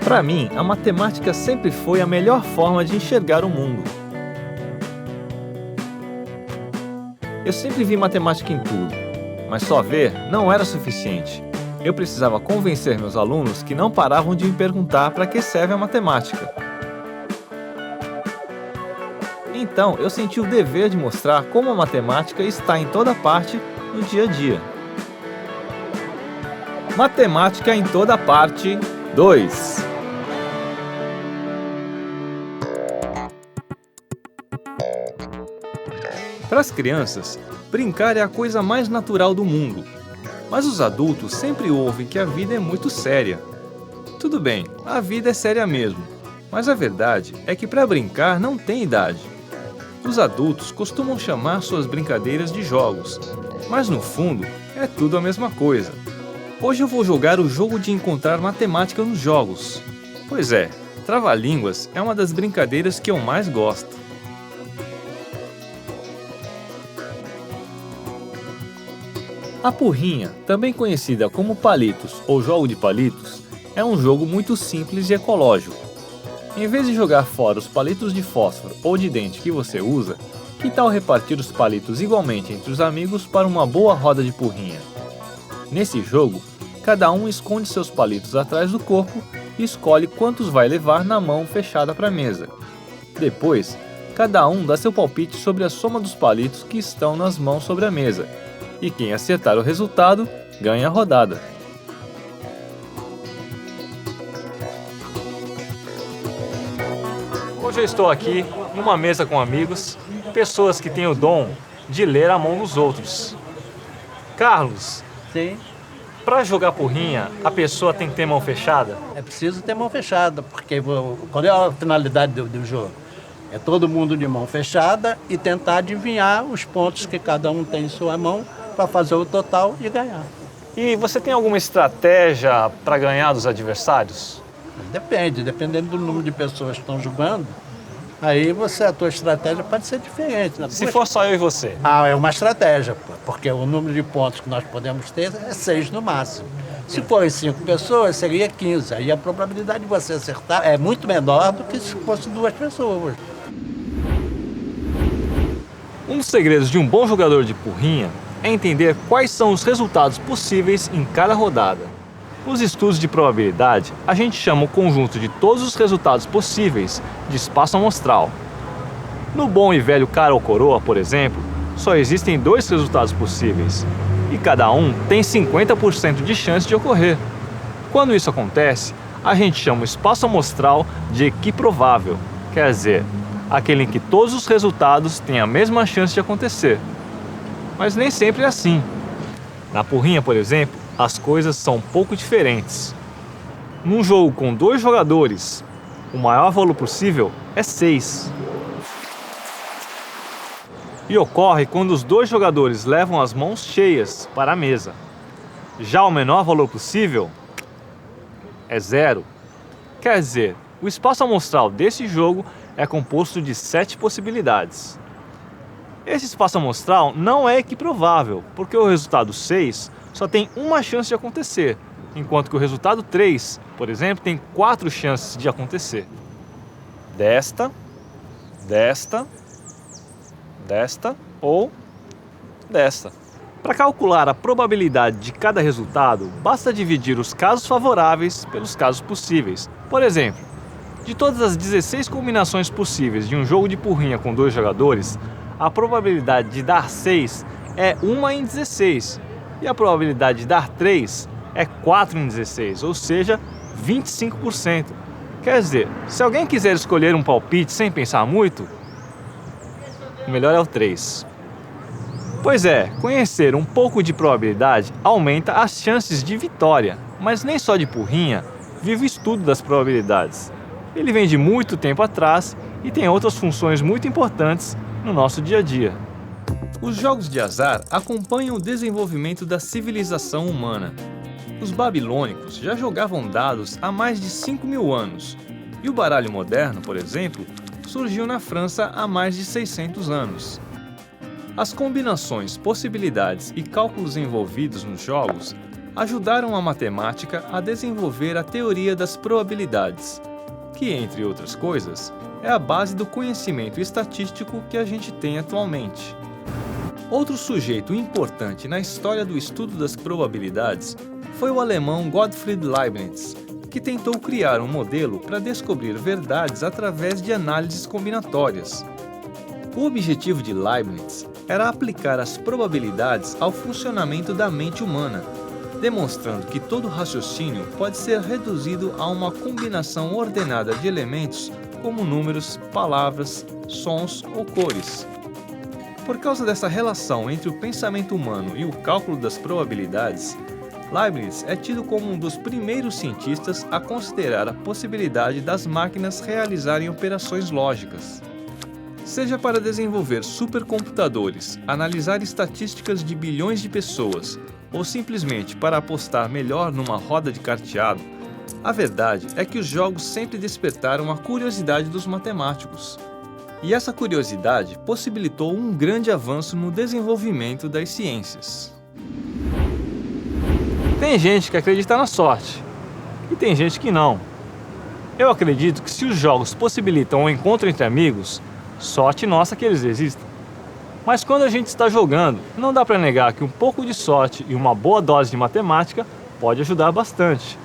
Para mim, a matemática sempre foi a melhor forma de enxergar o mundo. Eu sempre vi matemática em tudo, mas só ver não era suficiente. Eu precisava convencer meus alunos que não paravam de me perguntar para que serve a matemática. Então, eu senti o dever de mostrar como a matemática está em toda parte no dia a dia. Matemática em toda parte 2. Para as crianças, brincar é a coisa mais natural do mundo. Mas os adultos sempre ouvem que a vida é muito séria. Tudo bem, a vida é séria mesmo, mas a verdade é que para brincar não tem idade. Os adultos costumam chamar suas brincadeiras de jogos, mas no fundo é tudo a mesma coisa. Hoje eu vou jogar o jogo de encontrar matemática nos jogos. Pois é, trava-línguas é uma das brincadeiras que eu mais gosto. A porrinha, também conhecida como palitos ou jogo de palitos, é um jogo muito simples e ecológico. Em vez de jogar fora os palitos de fósforo ou de dente que você usa, que tal repartir os palitos igualmente entre os amigos para uma boa roda de porrinha? Nesse jogo, cada um esconde seus palitos atrás do corpo e escolhe quantos vai levar na mão fechada para a mesa. Depois, cada um dá seu palpite sobre a soma dos palitos que estão nas mãos sobre a mesa. E quem acertar o resultado, ganha a rodada. Hoje eu estou aqui em uma mesa com amigos, pessoas que têm o dom de ler a mão dos outros. Carlos, Sim, para jogar porrinha, a pessoa tem que ter mão fechada? é preciso ter mão fechada, porque qual é a finalidade do jogo? É todo mundo de mão fechada e tentar adivinhar os pontos que cada um tem em sua mão para fazer o total e ganhar. E você tem alguma estratégia para ganhar dos adversários? Dependendo do número de pessoas que estão jogando, aí a tua estratégia pode ser diferente. Né? Se for só eu e você? É uma estratégia, pô, porque o número de pontos que nós podemos ter é 6 no máximo. Se forem 5 pessoas, seria 15. Aí a probabilidade de você acertar é muito menor do que se fosse 2 pessoas. Um dos segredos de um bom jogador de porrinha é entender quais são os resultados possíveis em cada rodada. Nos estudos de probabilidade, a gente chama o conjunto de todos os resultados possíveis de espaço amostral. No bom e velho cara ou coroa, por exemplo, só existem 2 resultados possíveis, e cada um tem 50% de chance de ocorrer. Quando isso acontece, a gente chama o espaço amostral de equiprovável, quer dizer, aquele em que todos os resultados têm a mesma chance de acontecer. Mas nem sempre é assim. Na porrinha, por exemplo, as coisas são um pouco diferentes. Num jogo com 2 jogadores, o maior valor possível é 6. E ocorre quando os 2 jogadores levam as mãos cheias para a mesa. Já o menor valor possível é 0. Quer dizer, o espaço amostral desse jogo é composto de 7 possibilidades. Esse espaço amostral não é equiprovável, porque o resultado 6 só tem uma chance de acontecer, enquanto que o resultado 3, por exemplo, tem 4 chances de acontecer. Desta ou desta. Para calcular a probabilidade de cada resultado, basta dividir os casos favoráveis pelos casos possíveis. Por exemplo, de todas as 16 combinações possíveis de um jogo de porrinha com 2 jogadores, a probabilidade de dar 6 é 1 em 16 e a probabilidade de dar 3 é 4 em 16, ou seja, 25%. Quer dizer, se alguém quiser escolher um palpite sem pensar muito, o melhor é o 3. Pois é, conhecer um pouco de probabilidade aumenta as chances de vitória, mas nem só de porrinha vive o estudo das probabilidades. Ele vem de muito tempo atrás e tem outras funções muito importantes no nosso dia a dia. Os jogos de azar acompanham o desenvolvimento da civilização humana. Os babilônicos já jogavam dados há mais de 5.000 anos, e o baralho moderno, por exemplo, surgiu na França há mais de 600 anos. As combinações, possibilidades e cálculos envolvidos nos jogos ajudaram a matemática a desenvolver a teoria das probabilidades, que, entre outras coisas, é a base do conhecimento estatístico que a gente tem atualmente. Outro sujeito importante na história do estudo das probabilidades foi o alemão Gottfried Leibniz, que tentou criar um modelo para descobrir verdades através de análises combinatórias. O objetivo de Leibniz era aplicar as probabilidades ao funcionamento da mente humana, demonstrando que todo raciocínio pode ser reduzido a uma combinação ordenada de elementos como números, palavras, sons ou cores. Por causa dessa relação entre o pensamento humano e o cálculo das probabilidades, Leibniz é tido como um dos primeiros cientistas a considerar a possibilidade das máquinas realizarem operações lógicas. Seja para desenvolver supercomputadores, analisar estatísticas de bilhões de pessoas, ou simplesmente para apostar melhor numa roda de carteado, a verdade é que os jogos sempre despertaram a curiosidade dos matemáticos. E essa curiosidade possibilitou um grande avanço no desenvolvimento das ciências. Tem gente que acredita na sorte, e tem gente que não. Eu acredito que se os jogos possibilitam o encontro entre amigos, sorte nossa que eles existam. Mas quando a gente está jogando, não dá para negar que um pouco de sorte e uma boa dose de matemática pode ajudar bastante.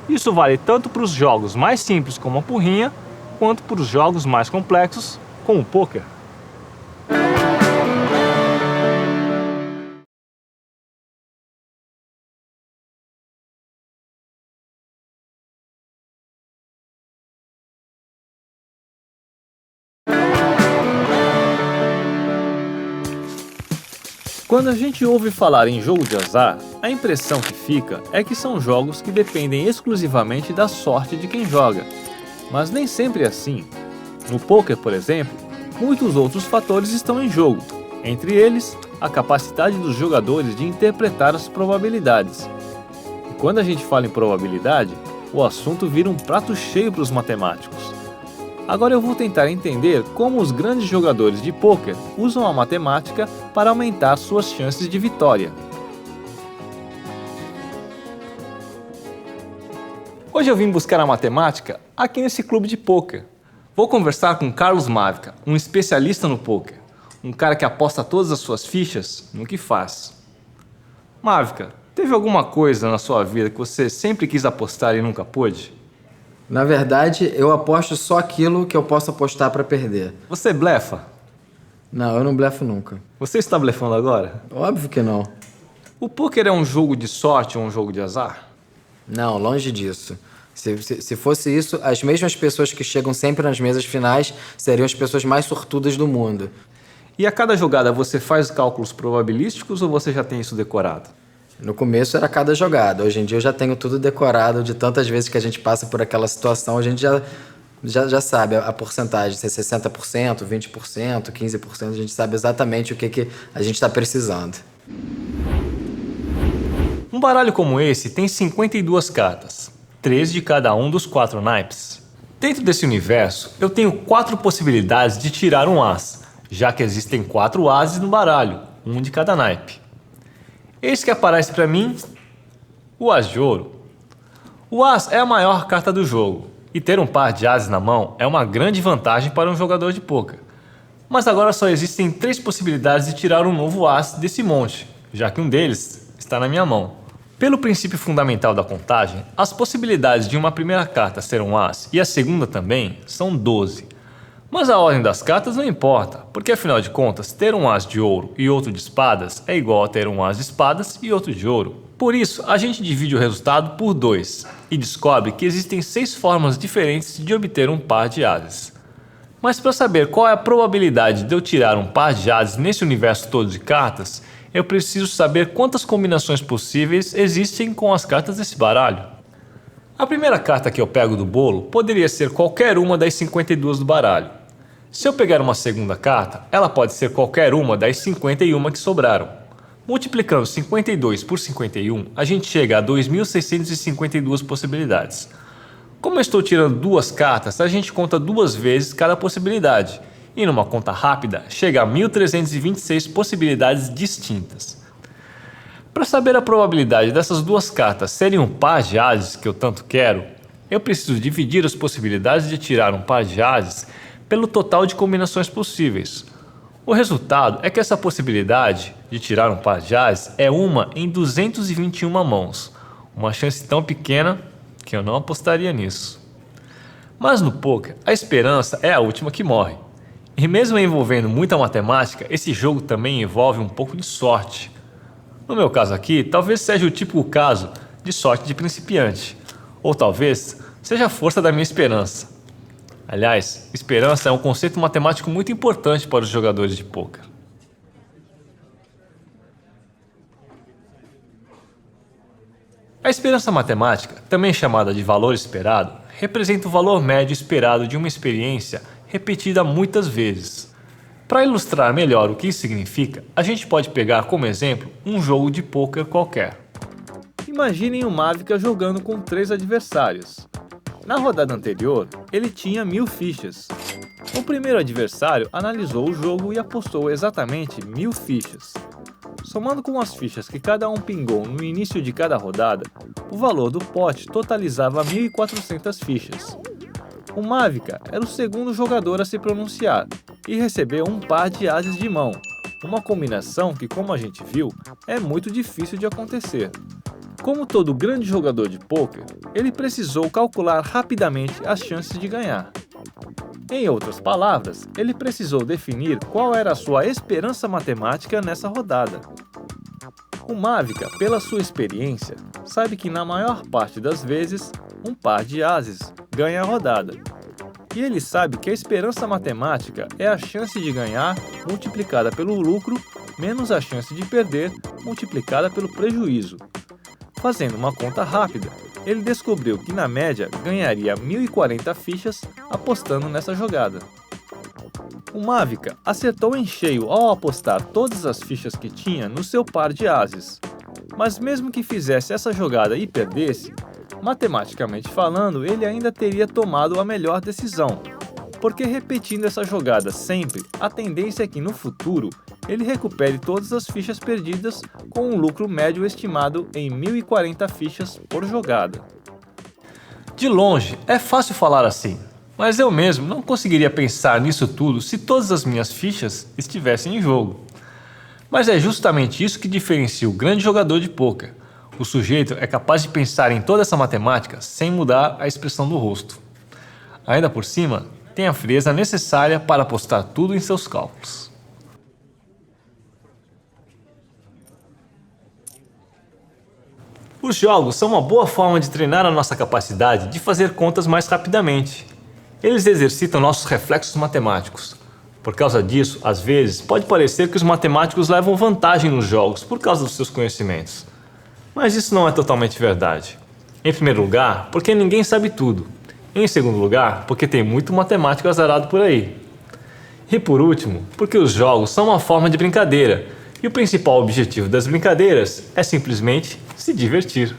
Isso vale tanto para os jogos mais simples como a porrinha, quanto para os jogos mais complexos, como o pôquer. Quando a gente ouve falar em jogo de azar, a impressão que fica é que são jogos que dependem exclusivamente da sorte de quem joga. Mas nem sempre é assim. No pôquer, por exemplo, muitos outros fatores estão em jogo, entre eles a capacidade dos jogadores de interpretar as probabilidades. E quando a gente fala em probabilidade, o assunto vira um prato cheio para os matemáticos. Agora eu vou tentar entender como os grandes jogadores de pôquer usam a matemática para aumentar suas chances de vitória. Hoje eu vim buscar a matemática aqui nesse clube de pôquer. Vou conversar com Carlos Mavica, um especialista no pôquer, um cara que aposta todas as suas fichas no que faz. Mavica, teve alguma coisa na sua vida que você sempre quis apostar e nunca pôde? Na verdade, eu aposto só aquilo que eu posso apostar para perder. Você blefa? Não, eu não blefo nunca. Você está blefando agora? Óbvio que não. O pôquer é um jogo de sorte ou um jogo de azar? Não, longe disso. Se fosse isso, as mesmas pessoas que chegam sempre nas mesas finais seriam as pessoas mais sortudas do mundo. E a cada jogada você faz cálculos probabilísticos ou você já tem isso decorado? No começo era cada jogada. Hoje em dia eu já tenho tudo decorado. De tantas vezes que a gente passa por aquela situação, a gente já sabe a porcentagem. Se é 60%, 20%, 15%, a gente sabe exatamente o que a gente está precisando. Um baralho como esse tem 52 cartas, 3 de cada um dos 4 naipes. Dentro desse universo, eu tenho 4 possibilidades de tirar um as, já que existem 4 ases no baralho, um de cada naipe. Eis que aparece para mim o as de ouro. O as é a maior carta do jogo, e ter um par de ases na mão é uma grande vantagem para um jogador de pôquer. Mas agora só existem 3 possibilidades de tirar um novo as desse monte, já que um deles está na minha mão. Pelo princípio fundamental da contagem, as possibilidades de uma primeira carta ser um as e a segunda também são 12. Mas a ordem das cartas não importa, porque afinal de contas, ter um as de ouro e outro de espadas é igual a ter um as de espadas e outro de ouro. Por isso, a gente divide o resultado por 2 e descobre que existem 6 formas diferentes de obter um par de ases. Mas para saber qual é a probabilidade de eu tirar um par de ases nesse universo todo de cartas, eu preciso saber quantas combinações possíveis existem com as cartas desse baralho. A primeira carta que eu pego do bolo poderia ser qualquer uma das 52 do baralho. Se eu pegar uma segunda carta, ela pode ser qualquer uma das 51 que sobraram. Multiplicando 52 por 51, a gente chega a 2.652 possibilidades. Como eu estou tirando 2 cartas, a gente conta 2 vezes cada possibilidade. E numa conta rápida, chega a 1.326 possibilidades distintas. Para saber a probabilidade dessas duas cartas serem um par de ases que eu tanto quero, eu preciso dividir as possibilidades de tirar um par de ases pelo total de combinações possíveis. O resultado é que essa possibilidade de tirar um par de ases é uma em 221 mãos, uma chance tão pequena que eu não apostaria nisso. Mas no poker, a esperança é a última que morre. E mesmo envolvendo muita matemática, esse jogo também envolve um pouco de sorte. No meu caso aqui, talvez seja o típico caso de sorte de principiante, ou talvez seja a força da minha esperança. Aliás, esperança é um conceito matemático muito importante para os jogadores de pôquer. A esperança matemática, também chamada de valor esperado, representa o valor médio esperado de uma experiência repetida muitas vezes. Para ilustrar melhor o que isso significa, a gente pode pegar como exemplo um jogo de pôquer qualquer. Imaginem o Mavica jogando com 3 adversários. Na rodada anterior, ele tinha 1000 fichas. O primeiro adversário analisou o jogo e apostou exatamente 1000 fichas. Somando com as fichas que cada um pingou no início de cada rodada, o valor do pote totalizava 1400 fichas. O Mavica era o segundo jogador a se pronunciar e recebeu um par de ases de mão, uma combinação que, como a gente viu, é muito difícil de acontecer. Como todo grande jogador de pôquer, ele precisou calcular rapidamente as chances de ganhar. Em outras palavras, ele precisou definir qual era a sua esperança matemática nessa rodada. O Mavica, pela sua experiência, sabe que na maior parte das vezes, um par de ases ganha a rodada. E ele sabe que a esperança matemática é a chance de ganhar multiplicada pelo lucro menos a chance de perder multiplicada pelo prejuízo. Fazendo uma conta rápida, ele descobriu que na média ganharia 1040 fichas apostando nessa jogada. O Mavica acertou em cheio ao apostar todas as fichas que tinha no seu par de ases, mas mesmo que fizesse essa jogada e perdesse, matematicamente falando, ele ainda teria tomado a melhor decisão, porque repetindo essa jogada sempre, a tendência é que no futuro ele recupere todas as fichas perdidas com um lucro médio estimado em 1040 fichas por jogada. De longe, é fácil falar assim, mas eu mesmo não conseguiria pensar nisso tudo se todas as minhas fichas estivessem em jogo. Mas é justamente isso que diferencia o grande jogador de pôquer. O sujeito é capaz de pensar em toda essa matemática sem mudar a expressão do rosto. Ainda por cima, tem a frieza necessária para apostar tudo em seus cálculos. Os jogos são uma boa forma de treinar a nossa capacidade de fazer contas mais rapidamente. Eles exercitam nossos reflexos matemáticos. Por causa disso, às vezes, pode parecer que os matemáticos levam vantagem nos jogos por causa dos seus conhecimentos. Mas isso não é totalmente verdade. Em primeiro lugar, porque ninguém sabe tudo. Em segundo lugar, porque tem muito matemático azarado por aí. E por último, porque os jogos são uma forma de brincadeira. E o principal objetivo das brincadeiras é simplesmente se divertir.